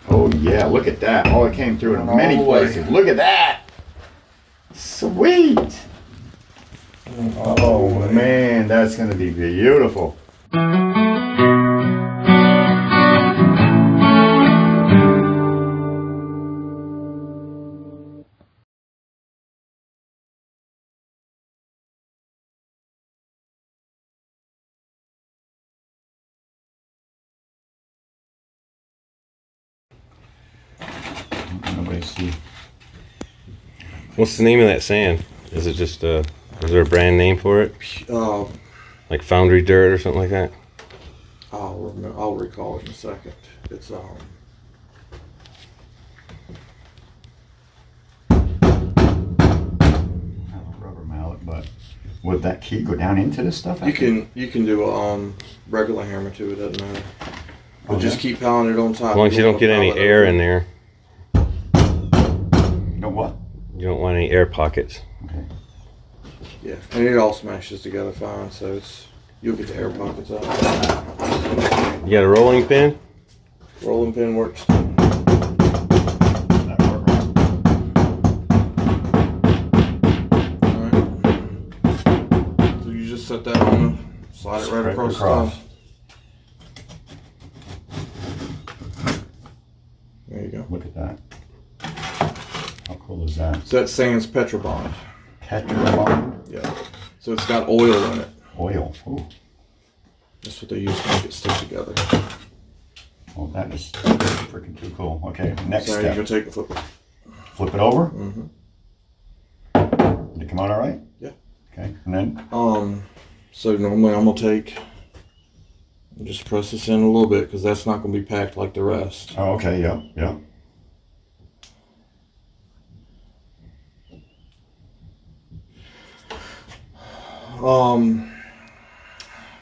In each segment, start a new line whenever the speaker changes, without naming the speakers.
Oh yeah, look at that. Oh, it came through in many places. Look at that. Sweet. Oh man, that's gonna be beautiful. Nobody see.
What's the name of that sand? Is it just is there a brand name for it? Like Foundry Dirt or something like that?
I'll recall it in a second. It's
Rubber mallet, but would that key go down into this stuff?
you can do a regular hammer to it, doesn't matter. But just keep pounding it on top.
As long as you don't get any air in there.
You know what?
You don't want any air pockets.
Okay.
Yeah, and it all smashes together fine, so you'll get the air pockets out.
You got a rolling pin?
Rolling pin works. Alright. So you just set that on, slide it right across the top. There you go.
Look at that. How cool is that?
So that sand's Petrobond.
Petrobond?
Yeah. So it's got oil in it.
Oil. Ooh.
That's what they use to make it stick together.
Well, that is freaking too cool. Okay, next
So
step.
you're going to take the flip.
Flip it over?
Mm-hmm.
Did it come out all right?
Yeah.
Okay, and then?
So normally I'm going to take and just press this in a little bit because that's not going to be packed like the rest.
Oh, okay, yeah, yeah.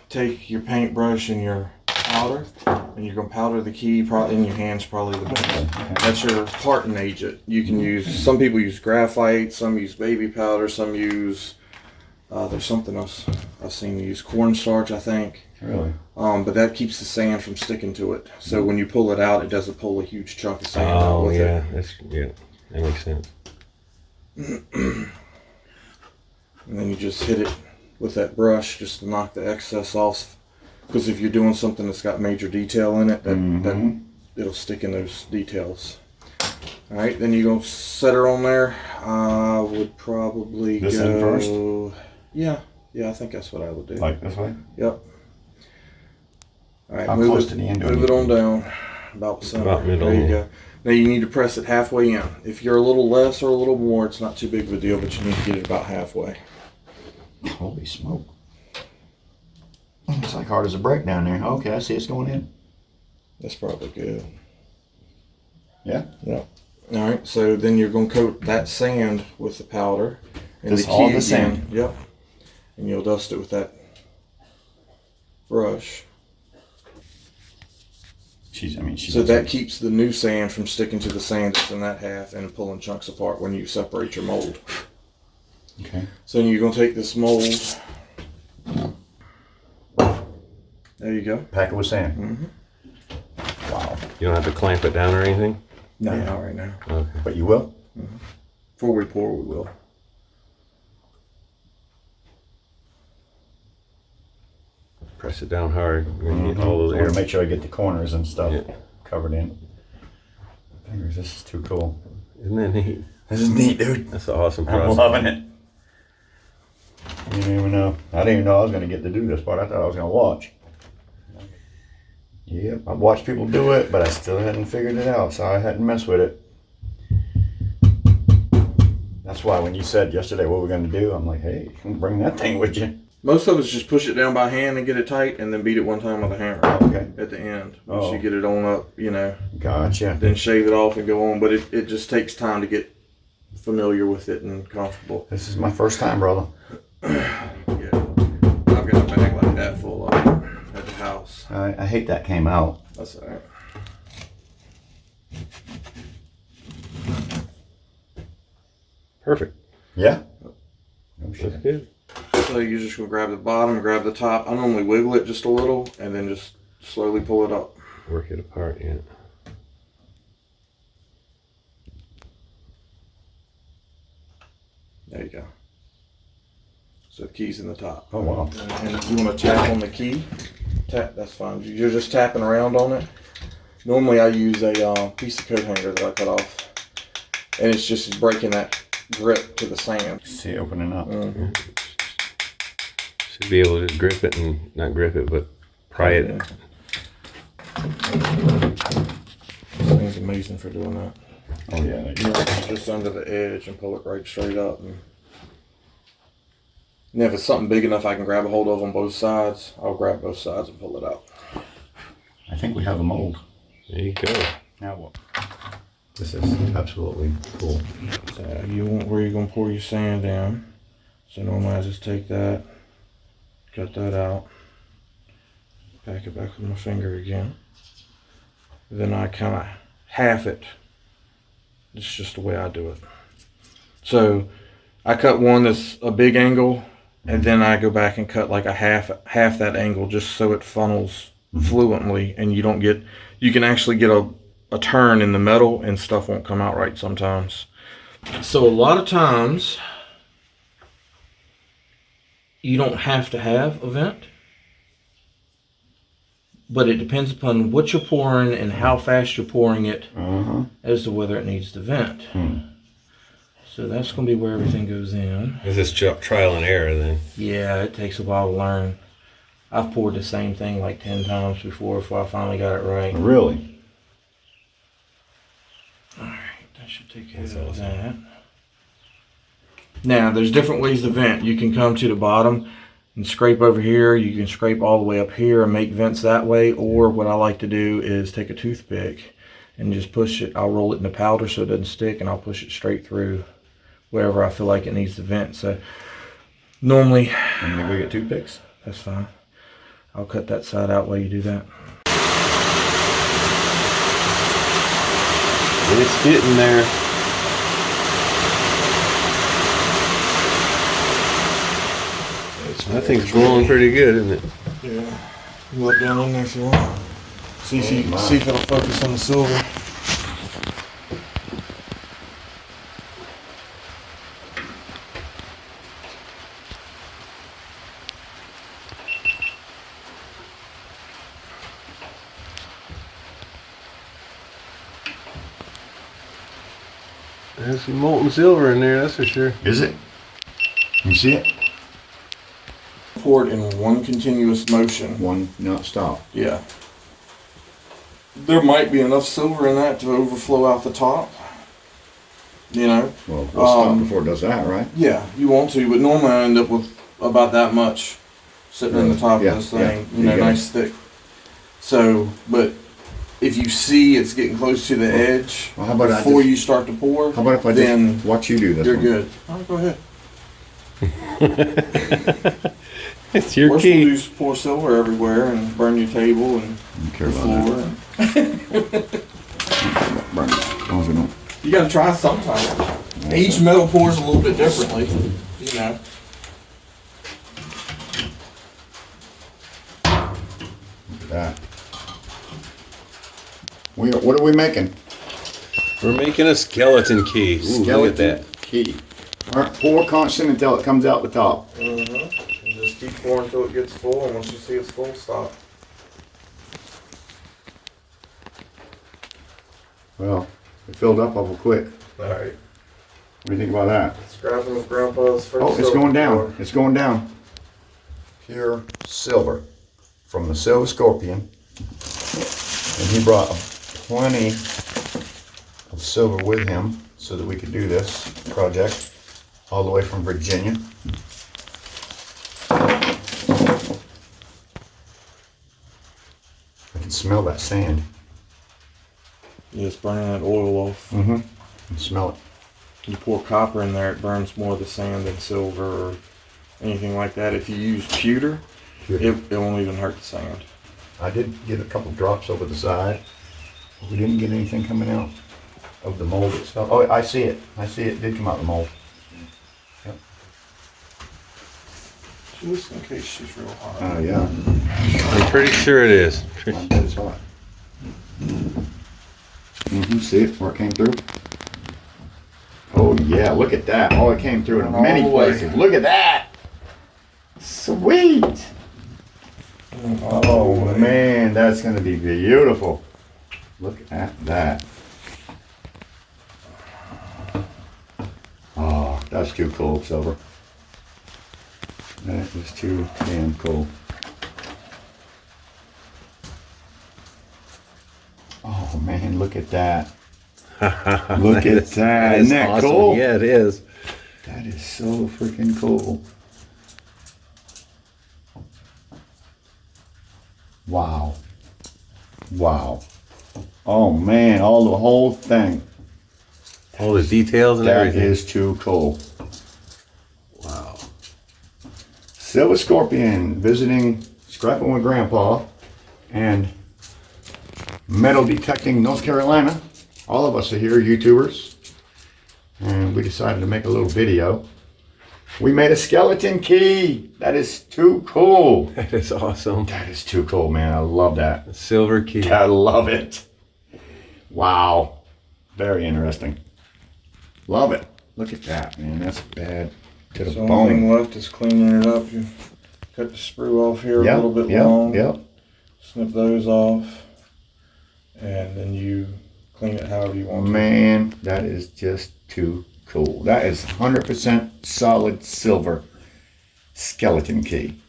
Take your paintbrush and your powder, and you're going to powder the key. In your hands, probably the best.
Okay.
That's your parting agent. You can use. Some people use graphite. Some use baby powder. Some use. There's something else I've seen use cornstarch, I think.
Really?
But that keeps the sand from sticking to it. So when you pull it out, it doesn't pull a huge chunk of sand out with it.
That makes sense.
And then you just hit it with that brush just to knock the excess off. Because if you're doing something that's got major detail in it, then it'll stick in those details. All right, then you're going to set her on there. I would probably
this end first?
Yeah, I think that's what I would do.
Like this way?
Yep. All right,
How close to the end?
Move it on down. About the center.
About middle.
There you go. Now you need to press it halfway in. If you're a little less or a little more, it's not too big of a deal, but you need to get it about halfway.
Holy smoke. It's like hard as a brick down there. Okay, I see it's going in.
That's probably good.
Yeah?
Yeah. All right, so then you're going to coat that sand with the powder. And
This
the
all
key
the sand?
Yep. And you'll dust it with that brush. So that keeps the new sand from sticking to the sand that's in that half and pulling chunks apart when you separate your mold.
Okay.
So you're going to take this mold. There you go.
Pack it with sand.
Mm-hmm.
Wow.
You don't have to clamp it down or anything?
No, not right now.
Okay.
But you will?
Mm-hmm. Before we pour, we will.
Press it down hard. You're gonna get all those
I want
air.
to make sure I get the corners and stuff
Yeah.
covered in. Fingers, this is too cool.
Isn't that neat?
This is neat, dude.
That's an awesome
I'm
process.
loving it. You didn't even know. I didn't even know I was going to get to do this part. I thought I was going to watch. Yep, I've watched people do it, but I still hadn't figured it out, so I hadn't messed with it. That's why when you said yesterday what we're going to do, I'm like, hey, bring that thing with you.
Most of us just push it down by hand and get it tight and then beat it one time with a hammer
Okay.
at the end. Once
Oh.
you get it on up,
Gotcha.
then shave it off and go on. But it just takes time to get familiar with it and comfortable.
This is my first time, brother.
Yeah. I've got a bag like that full of it at the house.
I hate that came out.
That's all right.
Perfect.
Yeah? No
That's
shit.
good.
So you're just going to grab the bottom, grab the top. I normally wiggle it just a little and then just slowly pull it up.
Work it apart, yeah.
go. So the key's in the top.
Oh, wow.
And if you want to tap on the key, tap, that's fine. You're just tapping around on it. Normally I use a piece of coat hanger that I cut off. And it's just breaking that grip to the sand.
See it opening up.
Should be able to grip it and not grip it, but pry it.
Yeah. This thing's amazing for doing that.
Oh, yeah.
Just under the edge and pull it right straight up. And if it's something big enough I can grab a hold of on both sides, I'll grab both sides and pull it out.
I think we have a mold.
There you go.
Now what? This is absolutely cool.
So you want where you're going to pour your sand down. So normally I just take that, cut that out, pack it back with my finger again. Then I kind of half it. It's just the way I do it. So I cut one that's a big angle, and then I go back and cut like a half that angle just so it funnels fluently, and you can actually get a turn in the metal and stuff won't come out right sometimes. So a lot of times you don't have to have a vent, but it depends upon what you're pouring and how fast you're pouring it as to whether it needs to vent. So that's going to be where everything goes in.
Is this trial and error then?
Yeah, it takes a while to learn. I've poured the same thing like 10 times before I finally got it right.
Really?
Alright, that should take care of that. Now, there's different ways to vent. You can come to the bottom and scrape over here. You can scrape all the way up here and make vents that way. Or what I like to do is take a toothpick and just push it. I'll roll it in the powder so it doesn't stick, and I'll push it straight through wherever I feel like it needs to vent. So normally,
I'm gonna go get toothpicks.
That's fine. I'll cut that side out while you do that.
It's getting there. That thing's blowing pretty good, isn't it?
Yeah. You look down in there if you want. See if it'll focus on the silver.
There's some molten silver in there, that's for sure.
Is it? You see it?
Pour it in one continuous motion.
One, not stop.
Yeah. There might be enough silver in that to overflow out the top. You know?
Well, we'll stop before it does that, right?
Yeah, you want to, but normally I end up with about that much sitting in the top
Yeah,
of this thing.
yeah.
You know,
You got
nice thick. So, but if you see it's getting close to the edge
Well, how about I
before
just-
you start to pour,
How about if I
then
just watch you do this
you're
one?
good. All right, go ahead.
It's your
Worst
key.
will do is pour silver everywhere and burn your table and
I don't care
the
about
floor.
that.
And
Burn it. As long as we don't.
you got to try sometime. Each metal pours a little bit differently, you know.
Look at that. What are we making?
We're making a skeleton key. Ooh, look at that.
Key. All right, pour constant until it comes out the top.
And just keep pouring until it gets full, and once you see it's full, stop.
Well, it filled up awful quick.
All right.
What do you think about that?
Scrapping with Grandpa's first.
Oh, it's going down. It's going down. Pure silver from the Silver Scorpion. And he brought plenty of silver with him so that we could do this project all the way from Virginia. I can smell that sand.
Yeah, it's burning that oil off.
Mm-hmm. I can smell it.
You pour copper in there, it burns more of the sand than silver or anything like that. If you use pewter, it won't even hurt the sand.
I did get a couple drops over the side. But we didn't get anything coming out of the mold itself. Oh, I see it. I see it did come out of the mold. Yep.
Just in case she's real hot.
Oh, yeah.
I'm pretty sure it is.
I bet it's hot. Mm-hmm. See it where it came through? Oh, Oh yeah, look at that. Oh, it came through in many
All the way.
places. Look at that. Sweet. Oh man, that's gonna be beautiful. Look at that. Oh, that's too cool, Silver. That is too damn cool. Oh man, look at that. Look at that. Isn't that
awesome.
cool?
Yeah, it is.
That is so freaking cool. Wow. Wow. Oh man, the whole thing.
All the details and
That
everything.
is too cool.
Wow.
Silver Scorpion visiting Scrapping with Grandpa and metal detecting North Carolina. All of us are here, YouTubers. And we decided to make a little video. We made a skeleton key. That is too cool.
That is awesome.
That is too cool, man. I love that.
A silver key.
I love it. Wow. Very interesting. Love it. Look at that, man. That's bad to the
So only thing
bone.
left is cleaning it up. You cut the sprue off here a little bit long.
Yep.
Snip those off. And then you clean it however you want to.
Man, that is just too cool. That is 100% solid silver skeleton key.